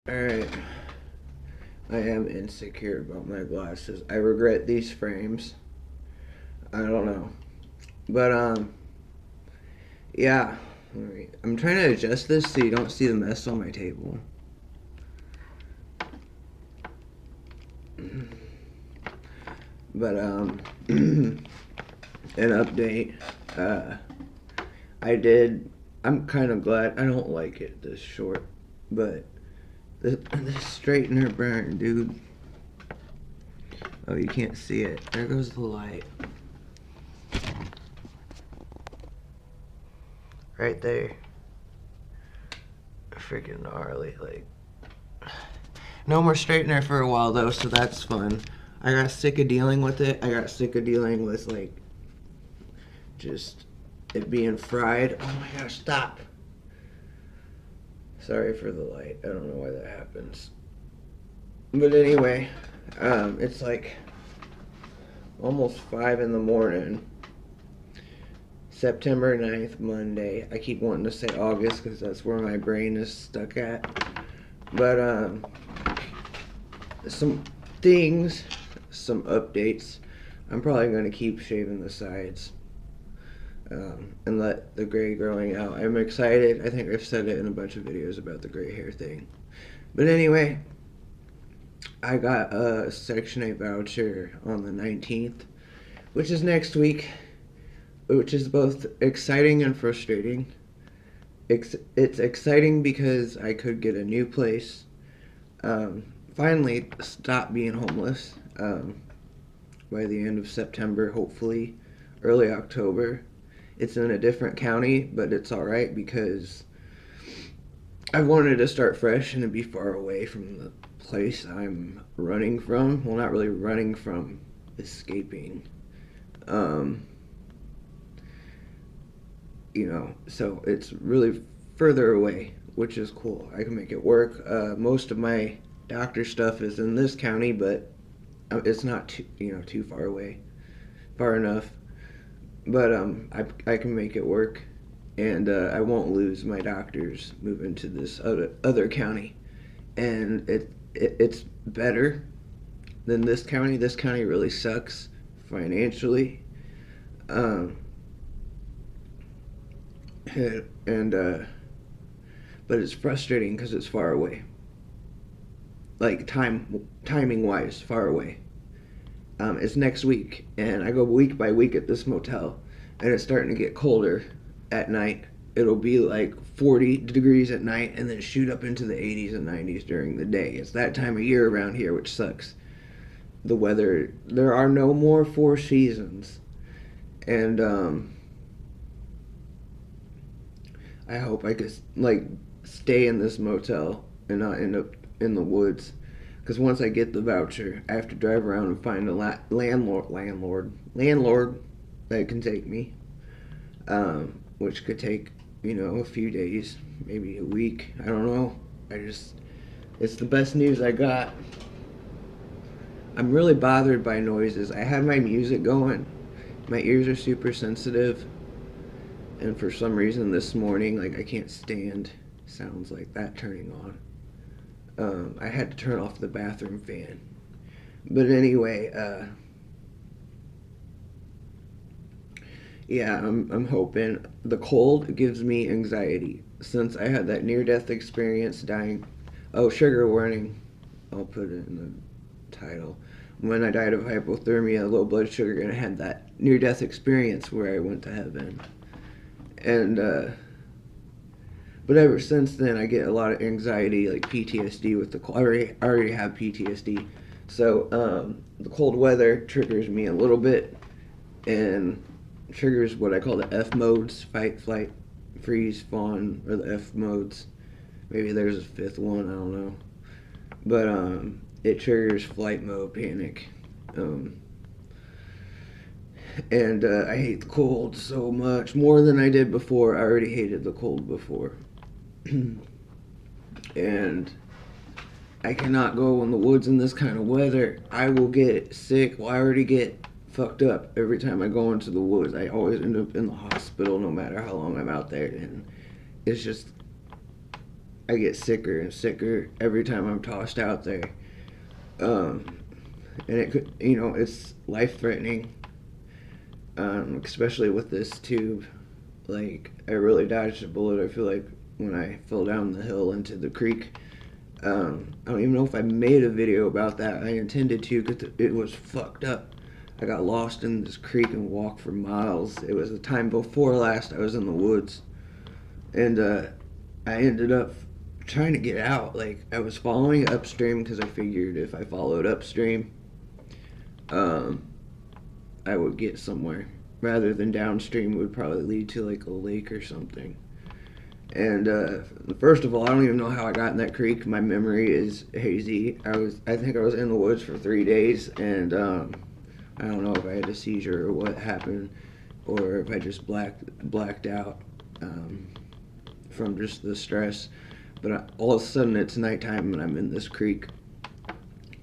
Alright, I am insecure about my glasses. I regret these frames. I don't know. But, yeah. Alright, I'm trying to adjust this so you don't see the mess on my table. But, an update. I did. I'm kind of glad. I don't like it this short, but the straightener burned, dude. Oh, you can't see it. There goes the light. Right there. Freaking gnarly. Like, no more straightener for a while though, so that's fun. I got sick of dealing with it. I got sick of dealing with like just it being fried. Oh my gosh, stop. Sorry for the light. I don't know why that happens. But anyway, it's like almost 5 in the morning. September 9th, Monday. I keep wanting to say August because that's where my brain is stuck at. But, some things, some updates. I'm probably going to keep shaving the sides. And let the gray growing out. I'm excited. I think I've said it in a bunch of videos about the gray hair thing. But anyway, I got a Section 8 voucher on the 19th, which is next week, which is both exciting and frustrating. It's exciting because I could get a new place, finally stop being homeless by the end of September, hopefully, early October. It's in a different county, but it's alright because I wanted to start fresh and to be far away from the place I'm running from. Well, not really running from, escaping. So it's really further away, which is cool. I can make it work. Most of my doctor stuff is in this county, but it's not too far away, far enough. But I can make it work, and I won't lose my doctors moving to this other county, and it's better than this county. This county really sucks financially, and but it's frustrating because it's far away. Like timing wise, far away. It's next week, and I go week by week at this motel, and it's starting to get colder at night. It'll be like 40 degrees at night and then shoot up into the 80s and 90s during the day. It's that time of year around here, which sucks. The weather, there are no more 4 seasons. And I hope I could like stay in this motel and not end up in the woods. Because once I get the voucher, I have to drive around and find a landlord that can take me, which could take a few days, maybe a week. I don't know. It's the best news I got. I'm really bothered by noises. I have my music going. My ears are super sensitive, and for some reason this morning, like I can't stand sounds like that turning on. I had to turn off the bathroom fan. But anyway, yeah, I'm hoping. The cold gives me anxiety. Since I had that near-death experience dying. Oh, sugar warning. I'll put it in the title. When I died of hypothermia, low blood sugar, and I had that near-death experience where I went to heaven. And, but ever since then, I get a lot of anxiety, like PTSD with the cold. I already have PTSD. So, the cold weather triggers me a little bit and triggers what I call the F modes: fight, flight, freeze, fawn, or the F modes. Maybe there's a fifth one, I don't know. But, it triggers flight mode, panic. And I hate the cold so much, more than I did before. I already hated the cold before. And I cannot go in the woods in this kind of weather. I will get sick. Well, I already get fucked up every time I go into the woods. I always end up in the hospital no matter how long I'm out there. And it's just, I get sicker and sicker every time I'm tossed out there. Um, and it could, it's life threatening. Especially with this tube. Like, I really dodged a bullet, I feel like, when I fell down the hill into the creek. I don't even know if I made a video about that. I intended to, because it was fucked up. I got lost in this creek and walked for miles. It was the time before last I was in the woods. And I ended up trying to get out. Like, I was following upstream because I figured if I followed upstream, I would get somewhere. Rather than downstream would probably lead to like a lake or something. And first of all, I don't even know how I got in that creek. My memory is hazy. I think I was in the woods for 3 days, and I don't know if I had a seizure or what happened, or if I just blacked out from just the stress. But all of a sudden, it's nighttime, and I'm in this creek,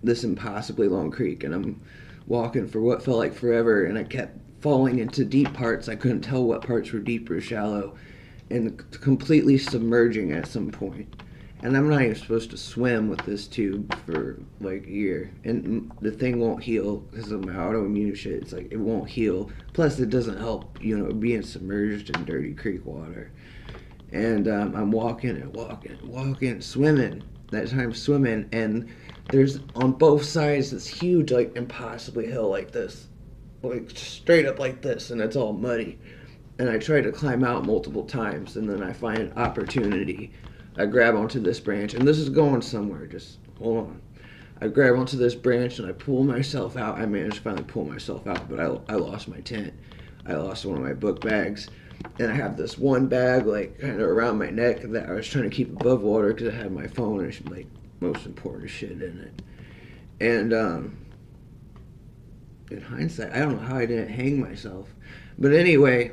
this impossibly long creek, and I'm walking for what felt like forever, and I kept falling into deep parts. I couldn't tell what parts were deep or shallow, and completely submerging at some point. And I'm not even supposed to swim with this tube for like a year, and the thing won't heal because of my autoimmune shit. It's like it won't heal. Plus, it doesn't help, being submerged in dirty creek water. And I'm walking and walking and walking, swimming. That time swimming, and there's on both sides this huge, like, impossibly hill like this, like straight up like this, and it's all muddy. And I try to climb out multiple times, and then I find opportunity. I grab onto this branch, and this is going somewhere, just hold on. I grab onto this branch, and I pull myself out. I managed to finally pull myself out, but I lost my tent. I lost one of my book bags, and I have this one bag, like, kind of around my neck that I was trying to keep above water because I had my phone and, like, most important shit in it. And, in hindsight, I don't know how I didn't hang myself. But anyway,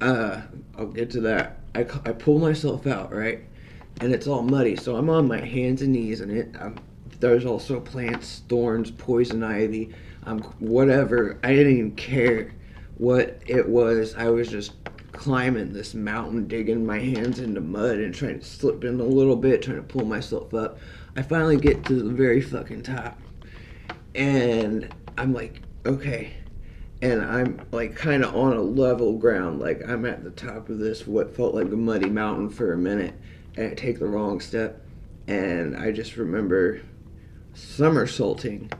I'll get to that. I pull myself out, right? And it's all muddy, so I'm on my hands and knees, and there's also plants, thorns, poison ivy, whatever. I didn't even care what it was. I was just climbing this mountain, digging my hands into mud and trying to slip in a little bit, trying to pull myself up. I finally get to the very fucking top, and I'm like, okay. And I'm like kind of on a level ground, like I'm at the top of this what felt like a muddy mountain for a minute, and I take the wrong step, and I just remember somersaulting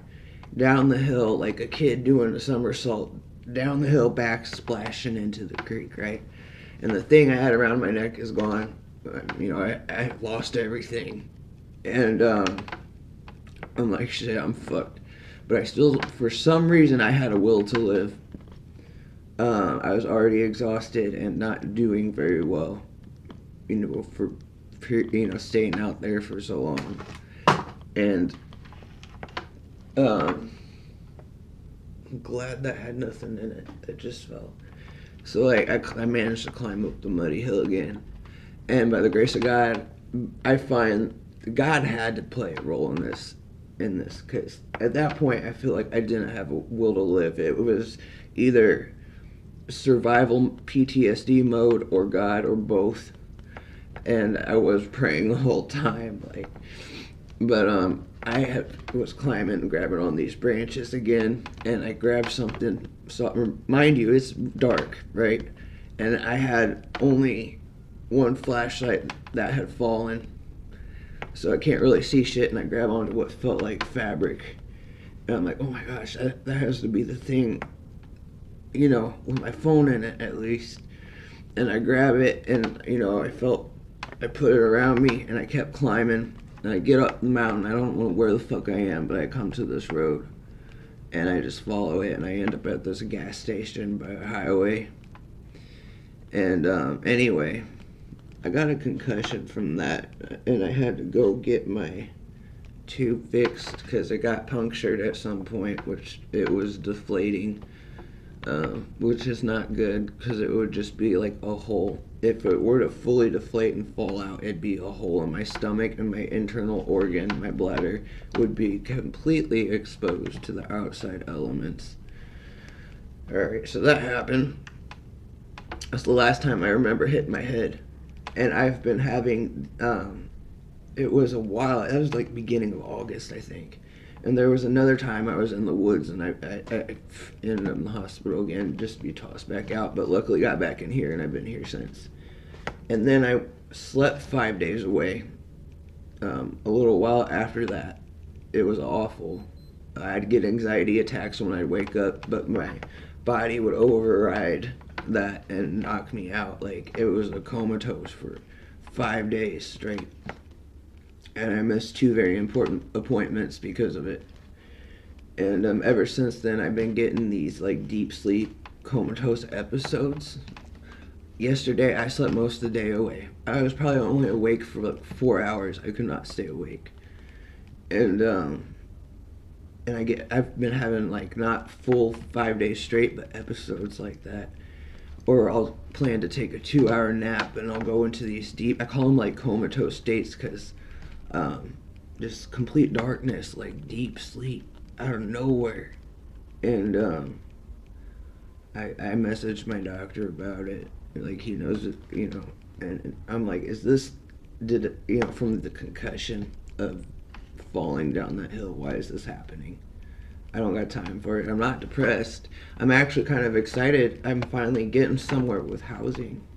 down the hill like a kid doing a somersault down the hill, back splashing into the creek, right? And the thing I had around my neck is gone. I lost everything, and I'm like, shit, I'm fucked. But I still, for some reason, I had a will to live. I was already exhausted and not doing very well, for staying out there for so long. And I'm glad that had nothing in it. It just fell. So like I managed to climb up the muddy hill again, and by the grace of God, I find God had to play a role in this, because at that point I feel like I didn't have a will to live. It was either survival PTSD mode or God or both, and I was praying the whole time, like. But I was climbing and grabbing on these branches again, and I grabbed something. So mind you, it's dark, right? And I had only one flashlight that had fallen, so I can't really see shit. And I grab onto what felt like fabric, and I'm like, oh my gosh, that has to be the thing, with my phone in it at least. And I grab it, and I put it around me, and I kept climbing. And I get up the mountain. I don't know where the fuck I am, but I come to this road, and I just follow it, and I end up at this gas station by a highway. And anyway, I got a concussion from that, and I had to go get my tube fixed because it got punctured at some point, which it was deflating, which is not good because it would just be like a hole. If it were to fully deflate and fall out, it'd be a hole in my stomach, and my internal organ, my bladder, would be completely exposed to the outside elements. Alright, so that happened. That's the last time I remember hitting my head. And I've been having, it was a while, it was like beginning of August, I think. And there was another time I was in the woods and I ended up in the hospital again just to be tossed back out. But luckily got back in here and I've been here since. And then I slept 5 days away. A little while after that, it was awful. I'd get anxiety attacks when I'd wake up, but my body would override that and knock me out. Like, it was a comatose for 5 days straight. And I missed 2 very important appointments because of it. And ever since then, I've been getting these like deep sleep comatose episodes. Yesterday, I slept most of the day away. I was probably only awake for like 4 hours. I could not stay awake. And I've been having like not full 5 days straight, but episodes like that. Or I'll plan to take a 2-hour nap and I'll go into these deep, I call them like comatose states, because just complete darkness, like deep sleep out of nowhere. And I messaged my doctor about it. Like, he knows it, you know. And I'm like, from the concussion of falling down that hill, why is this happening? I don't got time for it. I'm not depressed. I'm actually kind of excited. I'm finally getting somewhere with housing.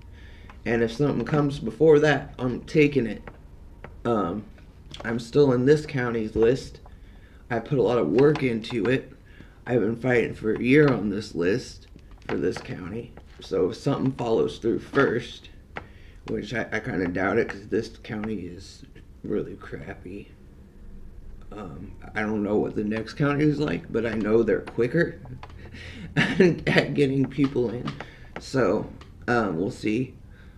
And if something comes before that, I'm taking it. I'm still in this county's list. I put a lot of work into it. I've been fighting for a year on this list for this county. So if something follows through first, which I kind of doubt it because this county is really crappy. I don't know what the next county is like, but I know they're quicker at getting people in. So we'll see.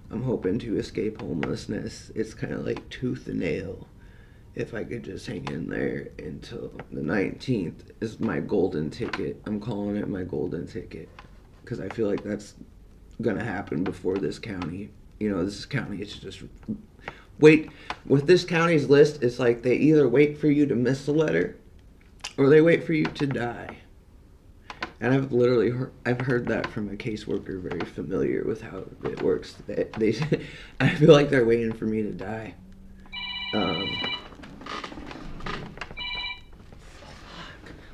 I'm hoping to escape homelessness. It's kind of like tooth and nail. If I could just hang in there until the 19th is my golden ticket. I'm calling it my golden ticket because I feel like that's going to happen before this county. You know, this county is just wait. With this county's list, it's like they either wait for you to miss a letter or they wait for you to die. And I've heard that from a caseworker very familiar with how it works. They I feel like they're waiting for me to die.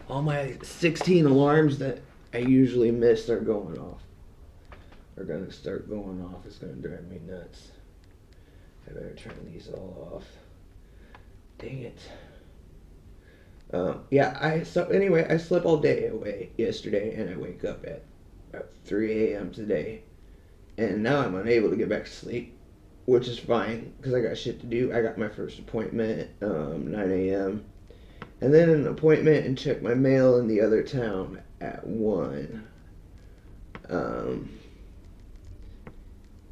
All my 16 alarms that I usually miss are going off. Are gonna start going off. It's gonna drive me nuts. I better turn these all off. Dang it. So anyway, I slept all day away yesterday, and I wake up at about 3 a.m. today, and now I'm unable to get back to sleep, which is fine because I got shit to do. I got my first appointment 9 a.m. and then an appointment and check my mail in the other town at 1.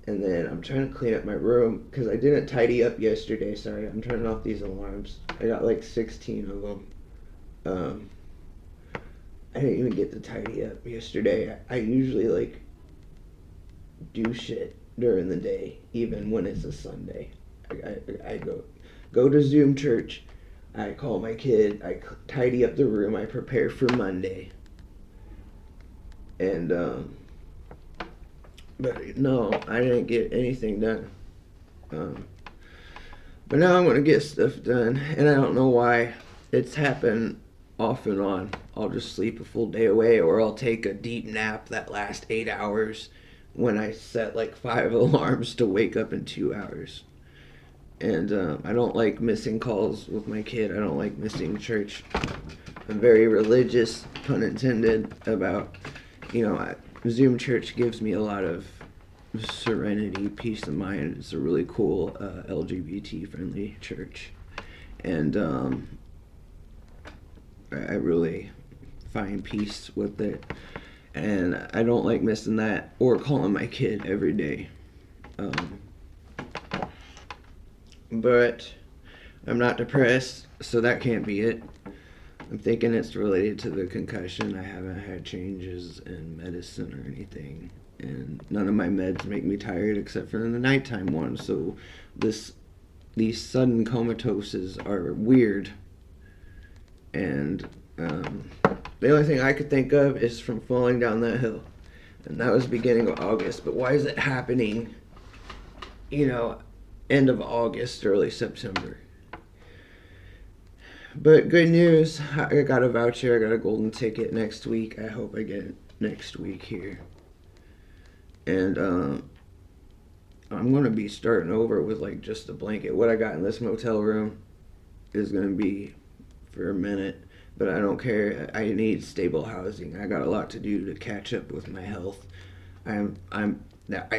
And then I'm trying to clean up my room because I didn't tidy up yesterday. Sorry, I'm turning off these alarms. I got like 16 of them. I didn't even get to tidy up yesterday. I usually like do shit during the day, even when it's a Sunday. I go to Zoom church. I call my kid. I tidy up the room. I prepare for Monday. And but no, I didn't get anything done. But now I'm gonna get stuff done, and I don't know why. It's happened off and on. I'll just sleep a full day away, or I'll take a deep nap that lasts 8 hours when I set like 5 alarms to wake up in 2 hours. And I don't like missing calls with my kid. I don't like missing church. I'm very religious, pun intended, about, Zoom church gives me a lot of serenity, peace of mind. It's a really cool LGBT friendly church. And I really find peace with it. And I don't like missing that or calling my kid every day. But I'm not depressed, so that can't be it. I'm thinking it's related to the concussion. I haven't had changes in medicine or anything. And none of my meds make me tired except for the nighttime ones. So these sudden comatoses are weird. And the only thing I could think of is from falling down that hill. And that was beginning of August. But why is it happening, you know, end of August, early September. But good news, I got a voucher, I got a golden ticket next week. I hope I get it next week here. And I'm going to be starting over with like just a blanket. What I got in this motel room is going to be for a minute, but I don't care. I need stable housing. I got a lot to do to catch up with my health. I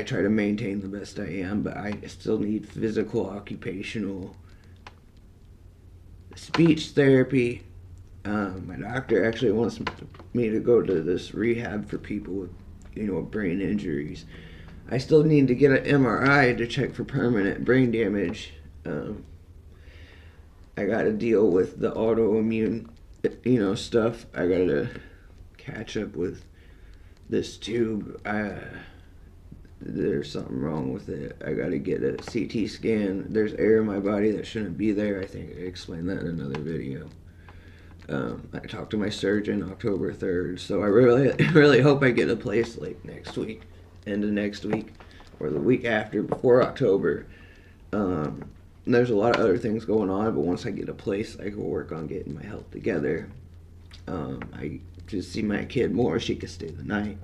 try to maintain the best I am, but I still need physical, occupational, speech therapy. My doctor actually wants me to go to this rehab for people with, brain injuries. I still need to get an MRI to check for permanent brain damage. I got to deal with the autoimmune, stuff. I got to catch up with this tube. There's something wrong with it. I got to get a CT scan. There's air in my body that shouldn't be there. I think I explained that in another video. I talked to my surgeon October 3rd, so I really hope I get a place like next week, end of next week, or the week after, before October. There's a lot of other things going on, but once I get a place, I can work on getting my health together. I just see my kid more. She could stay the night,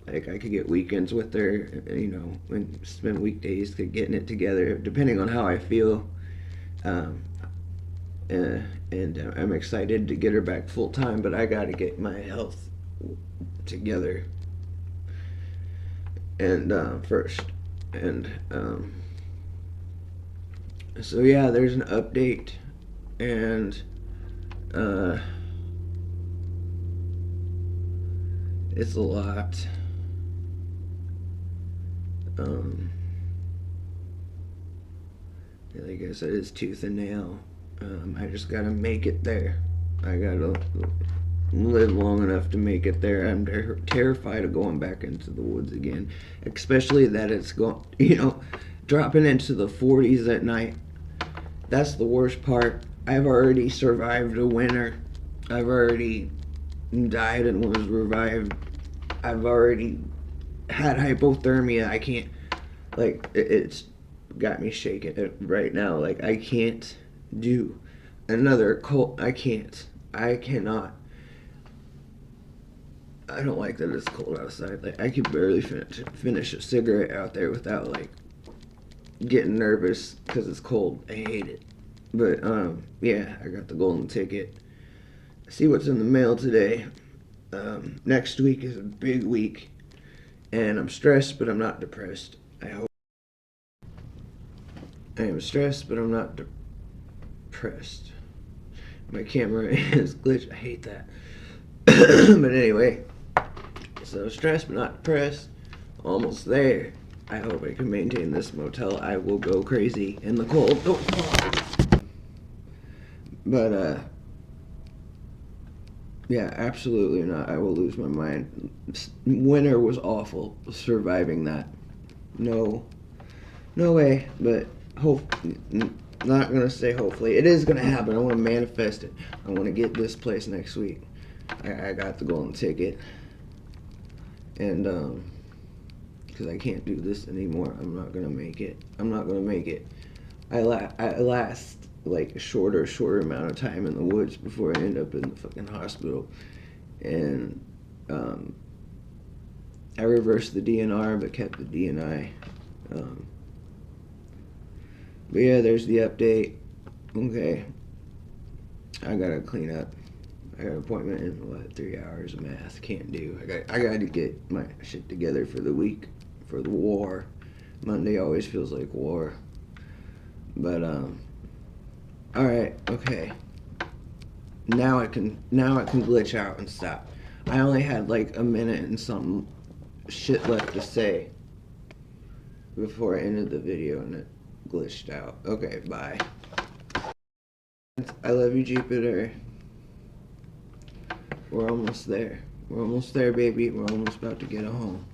like I could get weekends with her, and spend weekdays getting it together, depending on how I feel. And I'm excited to get her back full time, but I got to get my health together and first. And so yeah, there's an update, and it's a lot. Like I said, it's tooth and nail. I just gotta make it there. I gotta live long enough to make it there. I'm terrified of going back into the woods again, especially that it's dropping into the 40s at night. That's the worst part. I've already survived a winter. I've already died and was revived. I've already had hypothermia. I can't, it's got me shaking right now. Like, I can't do another cold. I cannot. I don't like that it's cold outside. Like, I could barely finish a cigarette out there without getting nervous because it's cold. I hate it. But yeah, I got the golden ticket. See what's in the mail today. Next week is a big week, and I'm stressed, but I'm not depressed. I hope. I am stressed, but I'm not depressed. My camera is glitched. I hate that. But anyway, so stressed but not depressed. Almost there. I hope I can maintain this motel. I will go crazy in the cold. Oh. But yeah, absolutely not. I will lose my mind. Winter was awful. Surviving that. No way. But not gonna say hopefully. It is gonna happen. I want to manifest it. I want to get this place next week. I got the golden ticket, and because I can't do this anymore. I'm not gonna make it. I last like a shorter amount of time in the woods before I end up in the fucking hospital, and I reversed the DNR but kept the DNI. But yeah, there's the update. Okay, I gotta clean up. I got an appointment in 3 hours of math. Can't do. I got to get my shit together for the week, for the war. Monday always feels like war. But all right, okay. Now I can glitch out and stop. I only had like a minute and something shit left to say before I ended the video, and it glitched out. Okay, bye. I love you, Jupiter. We're almost there. We're almost there, baby. We're almost about to get home.